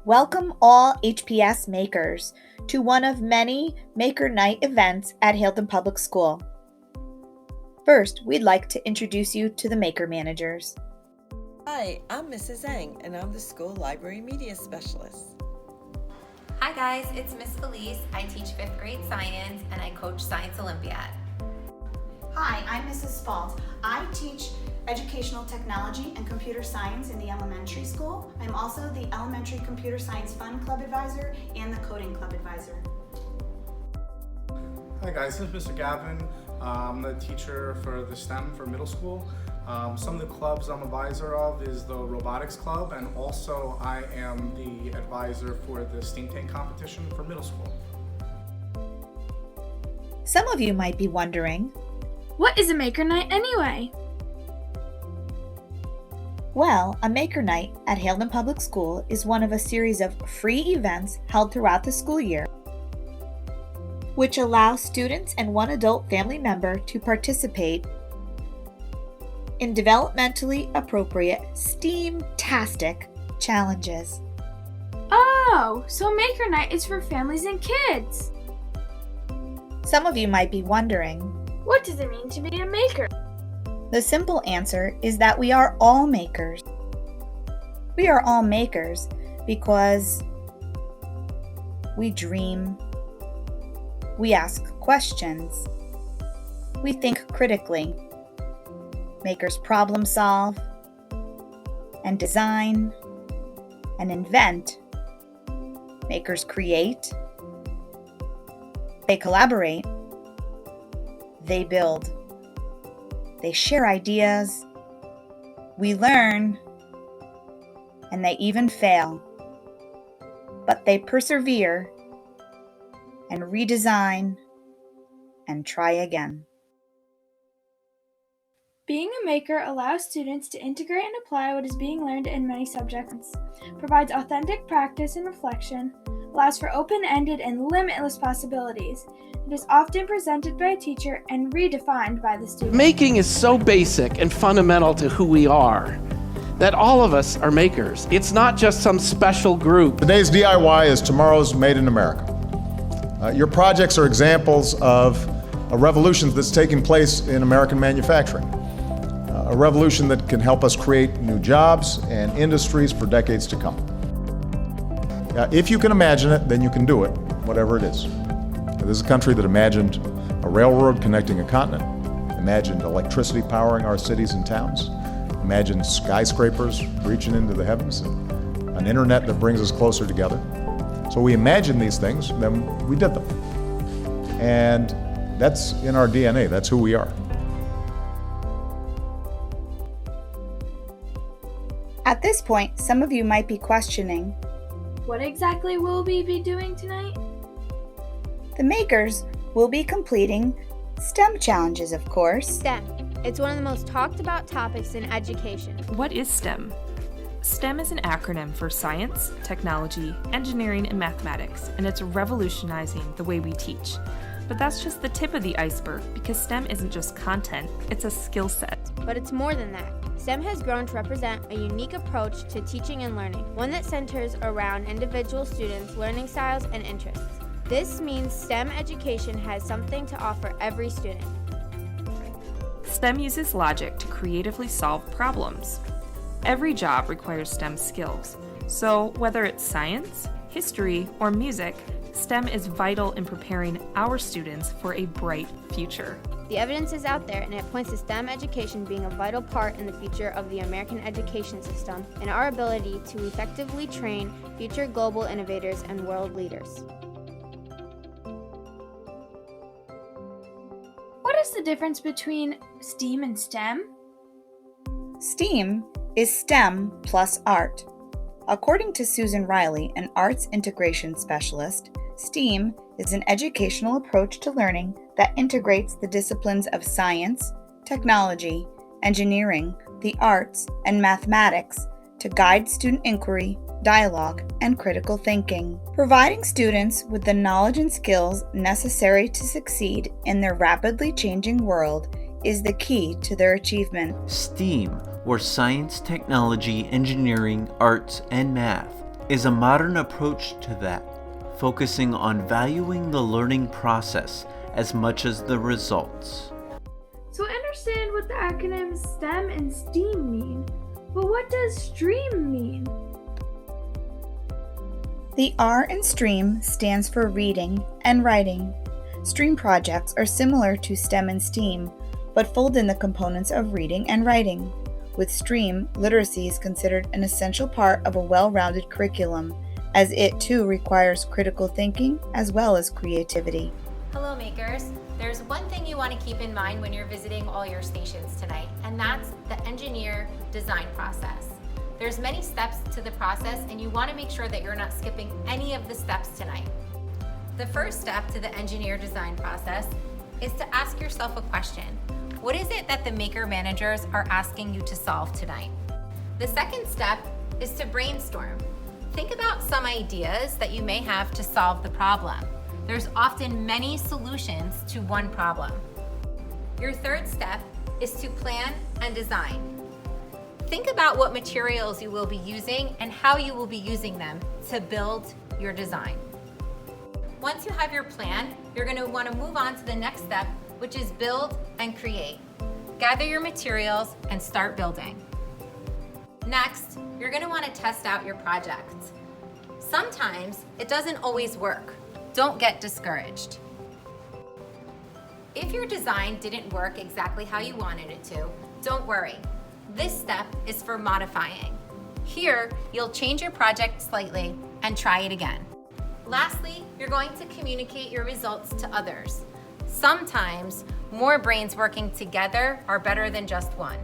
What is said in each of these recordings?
Welcome all HPS makers to one of many Maker Night events at Hailton Public School. First, we'd like to introduce you to the Maker Managers. Hi, I'm Mrs. Zhang, and I'm the School Library Media Specialist. Hi guys, it's Miss Elise. I teach 5th grade science and I coach Science Olympiad. Hi, I'm Mrs. Spalt. I teach educational technology and computer science in the elementary school. I'm also the Elementary Computer Science Fund Club Advisor and the Coding Club Advisor. Hi guys, this is Mr. Gavin. I'm the teacher for the STEM for middle school. Some of the clubs I'm advisor of is the Robotics Club, and also I am the advisor for the Steam Tank competition for middle school. Some of you might be wondering, what is a Maker Night anyway? Well, a Maker Night at Hailton Public School is one of a series of free events held throughout the school year, which allow students and one adult family member to participate in developmentally appropriate STEAM-tastic challenges. Oh, so Maker Night is for families and kids. Some of you might be wondering, what does it mean to be a maker? The simple answer is that we are all makers. We are all makers because we dream, we ask questions, we think critically. Makers problem solve and design and invent. Makers create, they collaborate, they build. They share ideas, we learn, and they even fail. But they persevere and redesign and try again. Being a maker allows students to integrate and apply what is being learned in many subjects, provides authentic practice and reflection, allows for open-ended and limitless possibilities. It is often presented by a teacher and redefined by the student. Making is so basic and fundamental to who we are that all of us are makers. It's not just some special group. Today's DIY is tomorrow's Made in America. Your projects are examples of a revolution that's taking place in American manufacturing. A revolution that can help us create new jobs and industries for decades to come. If you can imagine it, then you can do it, whatever it is. This is a country that imagined a railroad connecting a continent, imagined electricity powering our cities and towns, imagined skyscrapers reaching into the heavens, and an internet that brings us closer together. So we imagined these things, then we did them. And that's in our DNA, that's who we are. At this point, some of you might be questioning, what exactly will we be doing tonight? the makers will be completing STEM challenges, of course. STEM. It's one of the most talked about topics in education. What is STEM? STEM is an acronym for science, technology, engineering, and mathematics, and it's revolutionizing the way we teach. But that's just the tip of the iceberg, because STEM isn't just content, it's a skill set. But it's more than that. STEM has grown to represent a unique approach to teaching and learning, one that centers around individual students' learning styles and interests. This means STEM education has something to offer every student. STEM uses logic to creatively solve problems. Every job requires STEM skills, so whether it's science, history, or music, STEM is vital in preparing our students for a bright future. The evidence is out there, and it points to STEM education being a vital part in the future of the American education system and our ability to effectively train future global innovators and world leaders. What is the difference between STEAM and STEM? STEAM is STEM plus art. According to Susan Riley, an arts integration specialist, STEAM is an educational approach to learning that integrates the disciplines of science, technology, engineering, the arts, and mathematics to guide student inquiry, dialogue, and critical thinking, providing students with the knowledge and skills necessary to succeed in their rapidly changing world is the key to their achievement. STEAM, or science, technology, engineering, arts, and math, is a modern approach to that, focusing on valuing the learning process as much as the results. So I understand what the acronyms STEM and STEAM mean, but what does STREAM mean? The R in STREAM stands for reading and writing. STREAM projects are similar to STEM and STEAM, but fold in the components of reading and writing. With STREAM, literacy is considered an essential part of a well-rounded curriculum, as it too requires critical thinking as well as creativity. Hello makers! There's one thing you want to keep in mind when you're visiting all your stations tonight, and that's the engineer design process. There's many steps to the process, and you want to make sure that you're not skipping any of the steps tonight. The first step to the engineer design process is to ask yourself a question. What is it that the maker managers are asking you to solve tonight? The second step is to brainstorm. Think about some ideas that you may have to solve the problem. There's often many solutions to one problem. Your third step is to plan and design. Think about what materials you will be using and how you will be using them to build your design. Once you have your plan, you're going to want to move on to the next step, which is build and create. Gather your materials and start building. Next, you're going to want to test out your project. Sometimes it doesn't always work. Don't get discouraged. If your design didn't work exactly how you wanted it to, don't worry. This step is for modifying. Here, you'll change your project slightly and try it again. Lastly, you're going to communicate your results to others. Sometimes, more brains working together are better than just one.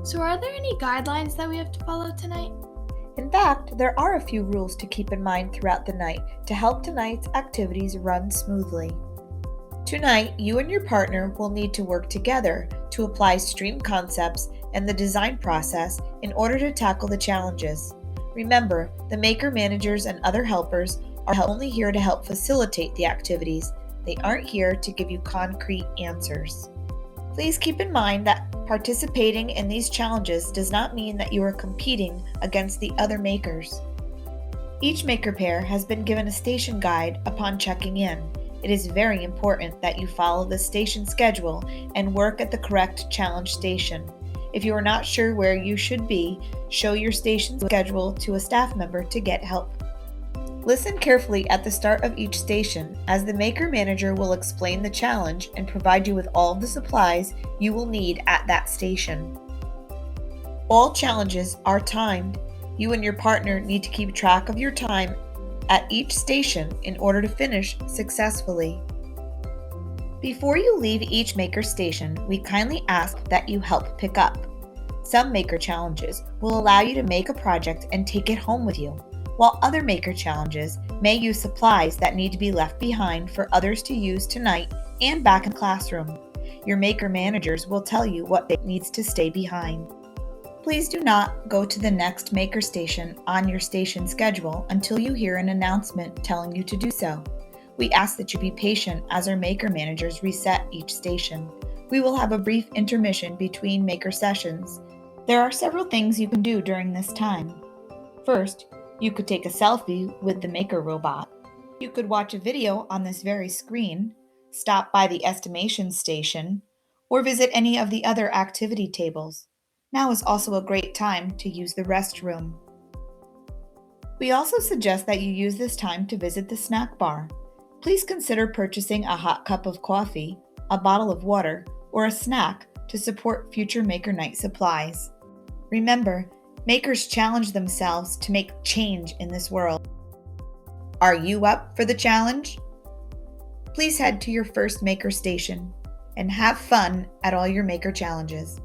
So are there any guidelines that we have to follow tonight? In fact, there are a few rules to keep in mind throughout the night to help tonight's activities run smoothly. Tonight, you and your partner will need to work together to apply STREAM concepts and the design process in order to tackle the challenges. Remember, the maker managers and other helpers are only here to help facilitate the activities. They aren't here to give you concrete answers. Please keep in mind that participating in these challenges does not mean that you are competing against the other makers. Each maker pair has been given a station guide upon checking in. It is very important that you follow the station schedule and work at the correct challenge station. If you are not sure where you should be, show your station schedule to a staff member to get help. Listen carefully at the start of each station, as the maker manager will explain the challenge and provide you with all of the supplies you will need at that station. All challenges are timed. You and your partner need to keep track of your time at each station in order to finish successfully. Before you leave each maker station, we kindly ask that you help pick up. Some maker challenges will allow you to make a project and take it home with you, while other maker challenges may use supplies that need to be left behind for others to use tonight and back in the classroom. Your maker managers will tell you what needs to stay behind. Please do not go to the next maker station on your station schedule until you hear an announcement telling you to do so. We ask that you be patient as our maker managers reset each station. We will have a brief intermission between maker sessions. There are several things you can do during this time. First, you could take a selfie with the maker robot. You could watch a video on this very screen, stop by the estimation station, or visit any of the other activity tables. Now is also a great time to use the restroom. We also suggest that you use this time to visit the snack bar. Please consider purchasing a hot cup of coffee, a bottle of water, or a snack to support future Maker Night supplies. Remember, makers challenge themselves to make change in this world. Are you up for the challenge? Please head to your first maker station and have fun at all your maker challenges.